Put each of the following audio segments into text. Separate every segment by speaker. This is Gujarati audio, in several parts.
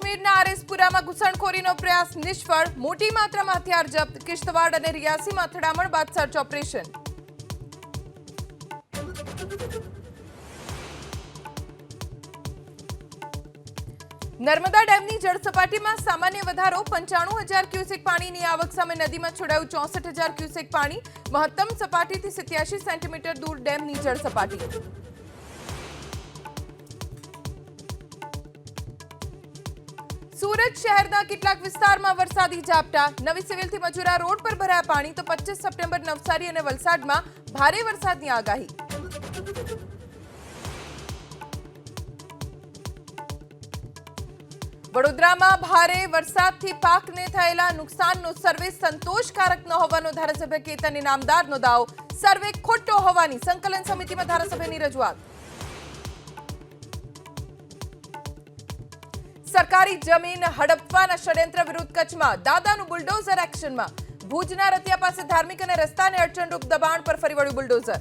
Speaker 1: કાશ્મીરના આરએસપુરામાં ઘૂસણખોરીનો પ્રયાસ નિષ્ફળ, મોટી માત્રામાં હથિયાર જપ્ત, કિશ્તવાડ અને રિયાસીમાં અથડામણ બાદ સર્ચ ઓપરેશન. નર્મદા ડેમની જળસપાટીમાં સામાન્ય વધારો, 95,000 ક્યુસેક પાણીની આવક સામે નદીમાં છોડાયું 64,000 ક્યુસેક પાણી, મહત્તમ સપાટીથી 87 સેન્ટીમીટર દૂર ડેમની જળસપાટી. સુરત શહેરના કેટલાક વિસ્તારમાં વરસાદી ઝાપટા, નવી સિવિલથી મજૂરા રોડ પર ભરાયા પાણી, તો 25 સપ્ટેમ્બર નવસારી અને વલસાડમાં ભારે વરસાદની આગાહી. વડોદરામાં ભારે વરસાદથી પાકને થયેલા નુકસાનનો સર્વે સંતોષકારક ન હોવાનો ધારાસભ્ય કેતન ઇનામદારનો દાવો, સર્વે ખોટો હોવાની સંકલન સમિતિમાં ધારાસભ્યની રજૂઆત. સરકારી જમીન હડપવાના ષડયંત્ર વિરુદ્ધ કચ્છમાં દાદાનું બુલડોઝર એક્શનમાં, ભુજના રતિયા પાસે ધાર્મિક અને રસ્તાને અડચણરૂપ દબાણ પર ફરી વળ્યું બુલડોઝર.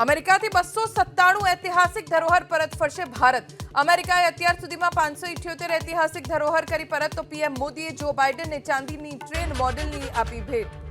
Speaker 1: અમેરિકાથી 297 ઐતિહાસિક ધરોહર પરત ફરશે ભારત. અમેરિકાએ અત્યાર સુધીમાં 578 ઐતિહાસિક ધરોહર કરી પરત, તો પીએમ મોદીએ જો બાઇડનને ચાંદીની ટ્રેન મોડેલની આપી ભેટ.